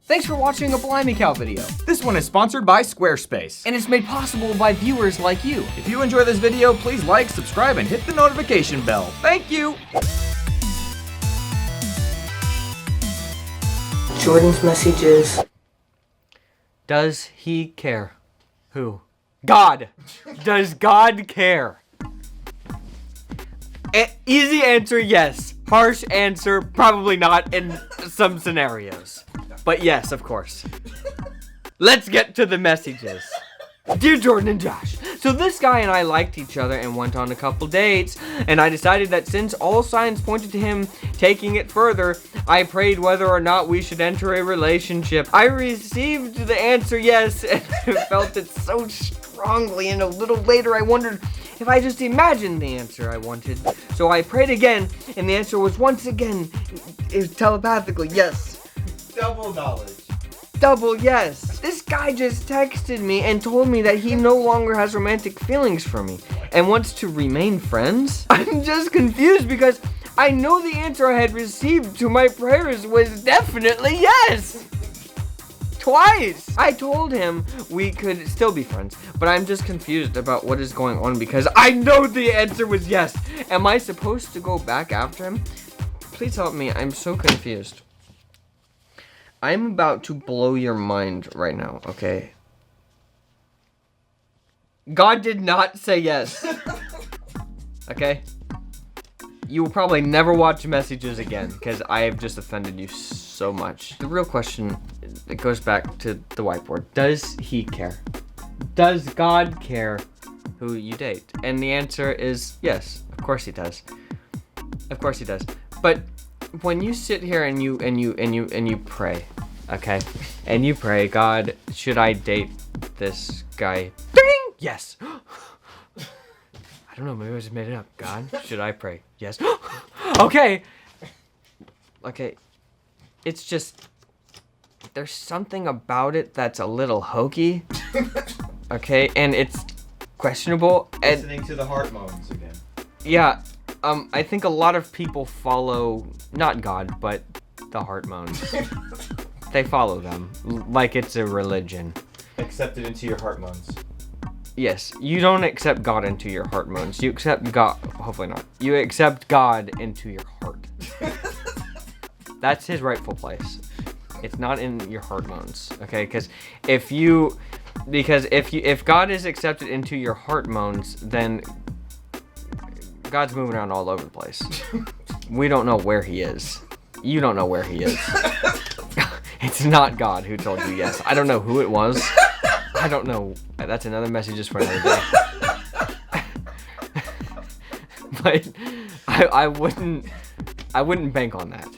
Thanks for watching a Blimey Cow video. This one is sponsored by Squarespace. And it's made possible by viewers like you. If you enjoy this video, please like, subscribe, and hit the notification bell. Thank you! Jordan's messages. Does he care? Who? God! Does God care? Easy answer, yes. Harsh answer, probably not in some scenarios. But yes, of course. Let's get to the messages. Dear Jordan and Josh, so this guy and I liked each other and went on a couple dates, and I decided that since all signs pointed to him taking it further, I prayed whether or not we should enter a relationship. I received the answer yes, and felt it so strongly, and a little later I wondered if I just imagined the answer I wanted. So I prayed again, and the answer was once again, telepathically, yes. Double knowledge. Double yes. This guy just texted me and told me that he no longer has romantic feelings for me and wants to remain friends. I'm just confused because I know the answer I had received to my prayers was definitely yes. Twice. I told him we could still be friends, but I'm just confused about what is going on because I know the answer was yes. Am I supposed to go back after him? Please help me. I'm so confused. I'm about to blow your mind right now, okay? God did not say yes. Okay? You will probably never watch messages again because I have just offended you so much. The real question, it goes back to the whiteboard. Does he care? Does God care who you date? And the answer is yes. Of course he does. Of course he does. But when you sit here and you pray, okay? And you pray, God, should I date this guy? Ding! Yes. I don't know, maybe I just made it up. God, should I pray? Yes. Okay. Okay. It's just there's something about it that's a little hokey. Okay, and it's questionable. Listening to the heart moans again. Yeah. I think a lot of people follow, not God, but the heart moans. They follow them, like it's a religion. Accept it into your heart moans. Yes, you don't accept God into your heart moans. You accept God, hopefully not. You accept God into your heart. That's his rightful place. It's not in your heart moans, okay? Because if God is accepted into your heart moans, then God's moving around all over the place. We don't know where he is. You don't know where he is. It's not God who told you yes. I don't know who it was. I don't know. That's another message just for another day. But I wouldn't bank on that.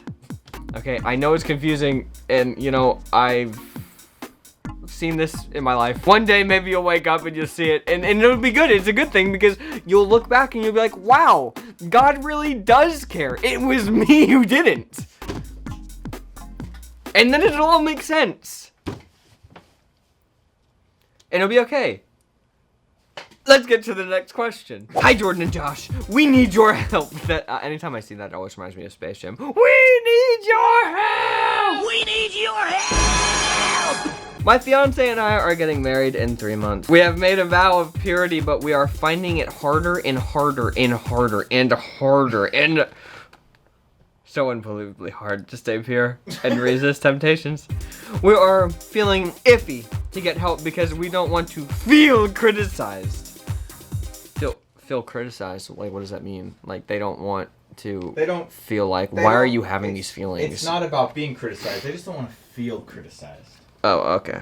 Okay, I know it's confusing, and you know, I've seen this in my life. One day maybe you'll wake up and you'll see it, and it'll be good. It's a good thing because you'll look back and you'll be like, wow, God really does care. It was me who didn't. And then it'll all make sense. And it'll be okay. Let's get to the next question. Hi, Jordan and Josh. We need your help. Anytime I see that, it always reminds me of Space Jam. We need your help! We need your help! My fiance and I are getting married in 3 months. We have made a vow of purity, but we are finding it harder and harder and harder and harder and so unbelievably hard to stay pure and resist temptations. We are feeling iffy to get help because we don't want to feel criticized. Feel criticized? Like, what does that mean? Like, they don't want to feel like, why are you having these feelings? It's not about being criticized. They just don't want to feel criticized. Oh, okay.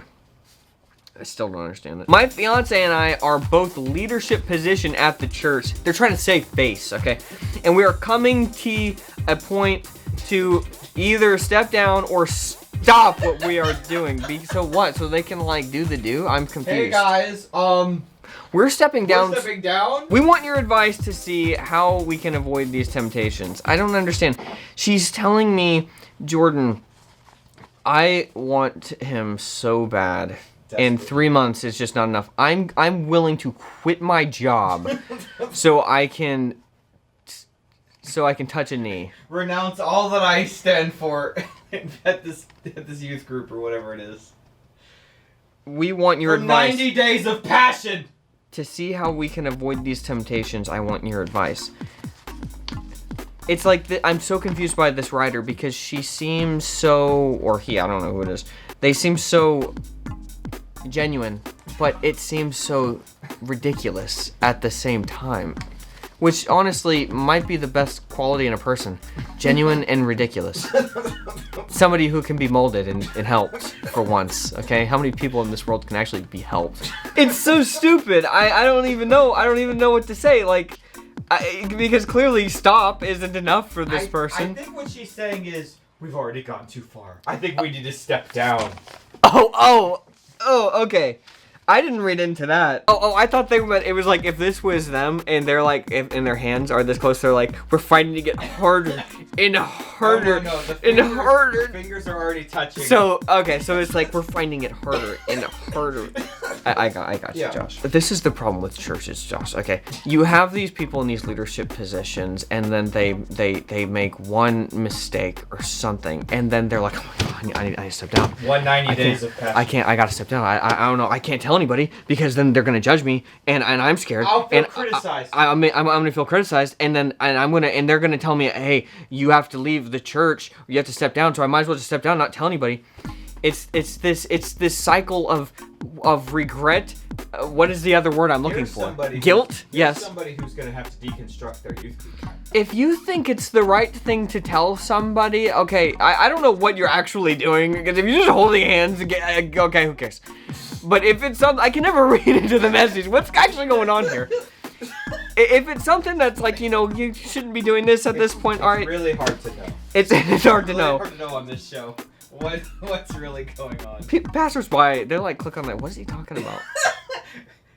I still don't understand it. My fiance and I are both leadership position at the church. They're trying to save face, okay? And we are coming to a point to either step down or stop what we are doing. So what? So they can like do the do? I'm confused. Hey guys, we're stepping down. We're stepping down? We want your advice to see how we can avoid these temptations. I don't understand. She's telling me, Jordan, I want him so bad. And 3 months is just not enough. I'm willing to quit my job so I can touch a knee. Renounce all that I stand for at this youth group or whatever it is. We want your For advice. 90 days of passion! To see how we can avoid these temptations, I want your advice. It's like, I'm so confused by this writer because she seems so, or he, I don't know who it is. They seem so genuine, but it seems so ridiculous at the same time. Which, honestly, might be the best quality in a person. Genuine and ridiculous. Somebody who can be molded and helped for once, okay? How many people in this world can actually be helped? It's so stupid. I don't even know. I don't even know what to say. Like, because clearly stop isn't enough for this person. I think what she's saying is, we've already gone too far. I think we need to step down. Oh, okay. I didn't read into that. I thought they meant it was like if this was them and they're like, and their hands are this close, they're like, we're fighting to get harder and harder and harder. The fingers are already touching. So, okay, so it's like we're finding it harder and harder. I got you, Josh. This is the problem with churches, Josh, okay? You have these people in these leadership positions and then they make one mistake or something and then they're like, oh my God, I need to step down. 190 days of passion. I gotta step down. I don't know, I can't tell anybody because then they're gonna judge me and I'm scared. I'll feel and criticized. I'm gonna feel criticized and they're gonna tell me, hey, you have to leave the church, you have to step down, so I might as well just step down, not tell anybody. It's this cycle of regret. What is the other word I'm looking for? Guilt? Yes. Somebody who's gonna have to deconstruct their youth group time. If you think it's the right thing to tell somebody, okay, I don't know what you're actually doing, because if you're just holding hands, okay, who cares? But if it's something, I can never read into the message. What's actually going on here? If it's something that's like, you shouldn't be doing this at this point, all right. It's really hard to know. It's hard to know. It's hard to know on this show what's really going on. Passers-by, they're like, click on that. What is he talking about?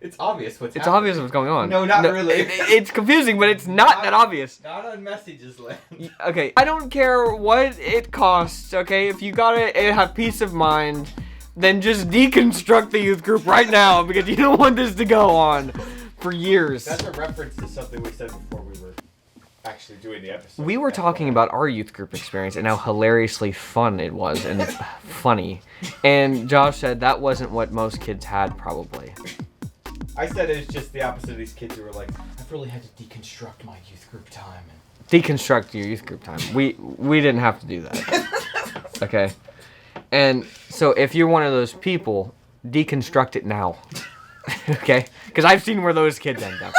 It's obvious what's It's happening. obvious what's going on. No, not really. It's confusing, but it's not that obvious. Not on messages land. Okay, I don't care what it costs, okay? If you gotta have peace of mind, then just deconstruct the youth group right now because you don't want this to go on for years. That's a reference to something we said before we were actually doing the episode. We were talking about our youth group experience and how hilariously fun it was and funny. And Josh said that wasn't what most kids had, probably. I said it's just the opposite of these kids who were like, I've really had to deconstruct my youth group time. Deconstruct your youth group time. We didn't have to do that. Okay? And so if you're one of those people, deconstruct it now. Okay? Because I've seen where those kids end up.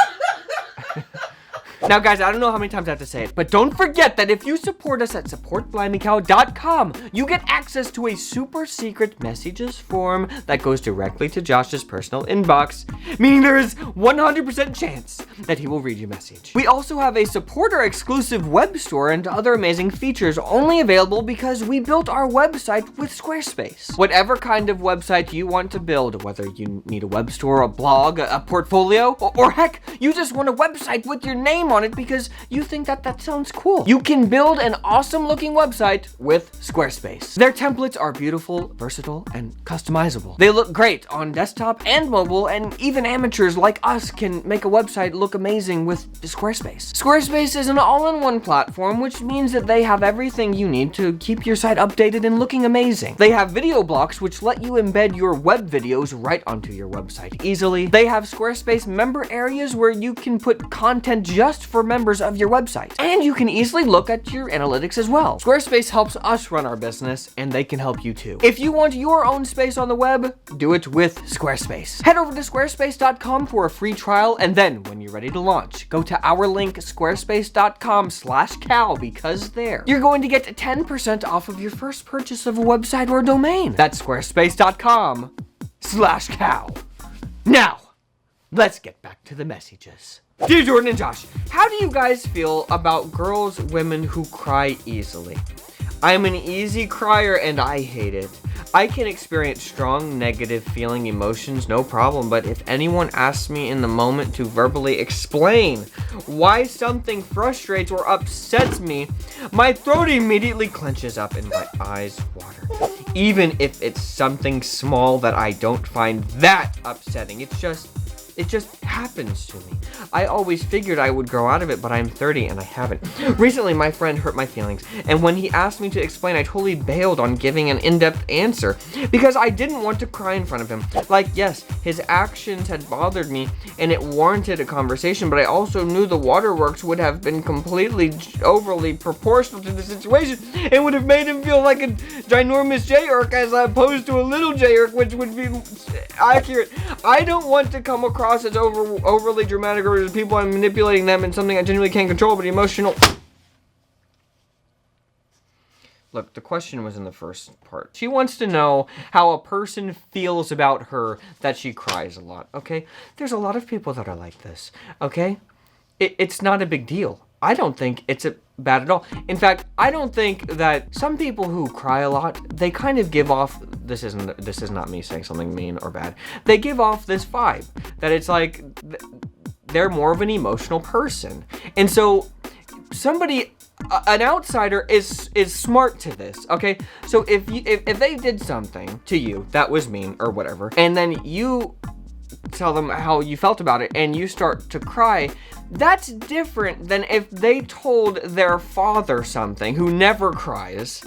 Now, guys, I don't know how many times I have to say it, but don't forget that if you support us at supportblimeycow.com, you get access to a super secret messages form that goes directly to Josh's personal inbox, meaning there is 100% chance that he will read your message. We also have a supporter-exclusive web store and other amazing features only available because we built our website with Squarespace. Whatever kind of website you want to build, whether you need a web store, a blog, a portfolio, or heck, you just want a website with your name on it because you think that sounds cool. You can build an awesome looking website with Squarespace. Their templates are beautiful, versatile, and customizable. They look great on desktop and mobile, and even amateurs like us can make a website look amazing with Squarespace. Squarespace is an all-in-one platform, which means that they have everything you need to keep your site updated and looking amazing. They have video blocks which let you embed your web videos right onto your website easily. They have Squarespace member areas where you can put content just for members of your website. And you can easily look at your analytics as well. Squarespace helps us run our business, and they can help you too. If you want your own space on the web, do it with Squarespace. Head over to squarespace.com for a free trial, and then when you're ready to launch, go to our link squarespace.com/cow because there, you're going to get 10% off of your first purchase of a website or domain. That's squarespace.com/cow. Now, let's get back to the messages. Dear Jordan and Josh, how do you guys feel about women who cry easily? I'm an easy crier and I hate it. I can experience strong negative feeling emotions, no problem, but if anyone asks me in the moment to verbally explain why something frustrates or upsets me, my throat immediately clenches up and my eyes water. Even if it's something small that I don't find that upsetting, it's It just happens to me. I always figured I would grow out of it, but I'm 30 and I haven't. Recently, my friend hurt my feelings, and when he asked me to explain, I totally bailed on giving an in-depth answer because I didn't want to cry in front of him. Like, yes, his actions had bothered me and it warranted a conversation, but I also knew the waterworks would have been completely overly proportional to the situation and would have made him feel like a ginormous J-Erk as opposed to a little J-Erk, which would be accurate. I don't want to come across as overly dramatic or as people I'm manipulating them in something I genuinely can't control, but emotional. Look, the question was in the first part. She wants to know how a person feels about her that she cries a lot, okay? There's a lot of people that are like this, okay? It's not a big deal. I don't think it's bad at all. In fact, I don't think that some people who cry a lot, they kind of give off, this is not me saying something mean or bad, they give off this vibe that it's like they're more of an emotional person. And so somebody, an outsider is smart to this, okay? So if they did something to you that was mean or whatever, and then you tell them how you felt about it and you start to cry, that's different than if they told their father something, who never cries,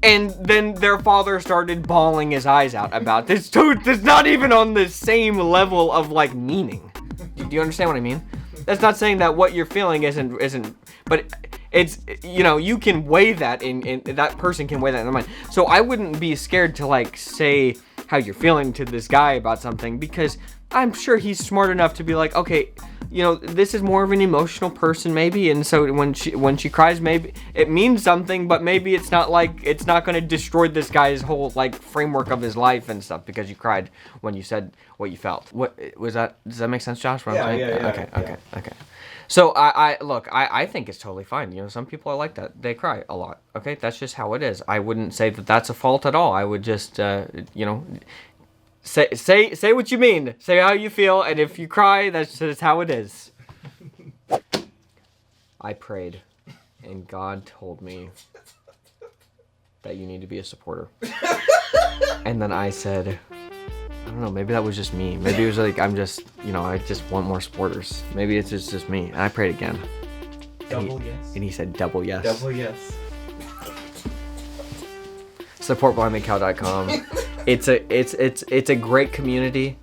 and then their father started bawling his eyes out about this. Dude, it's not even on the same level of like meaning. Do you understand what I mean? That's not saying that what you're feeling isn't, but it's, you know, you can weigh that in that person can weigh that in their mind. So I wouldn't be scared to like say how you're feeling to this guy about something, because I'm sure he's smart enough to be like, okay, you know, this is more of an emotional person maybe, and so when she cries, maybe it means something, but maybe it's not going to destroy this guy's whole like framework of his life and stuff because you cried when you said what you felt. What was that? Does that make sense, Josh? What I'm saying? Okay. So I think it's totally fine. You know, some people are like that. They cry a lot. Okay, that's just how it is. I wouldn't say that that's a fault at all. I would just, you know, say what you mean. Say how you feel, and if you cry, that's just how it is. I prayed, and God told me that you need to be a supporter. And then I said, I don't know, maybe that was just me. Maybe it was like, I'm just, you know, I just want more supporters. Maybe it's just me. And I prayed again. Yes. And he said double yes. Double yes. Support BlimeyCow.com. It's a great community.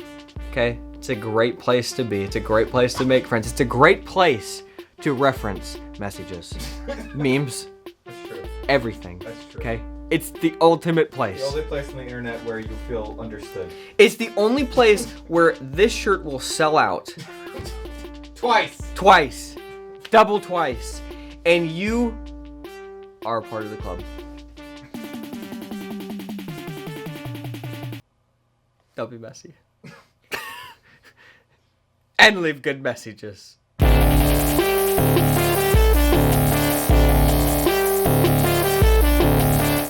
Okay? It's a great place to be. It's a great place to make friends. It's a great place to reference messages, memes, That's true. everything. That's true. Okay? It's the ultimate place. The only place on the internet where you feel understood. It's the only place where this shirt will sell out. Twice. Double twice. And you are a part of the club. Don't be messy. And leave good messages.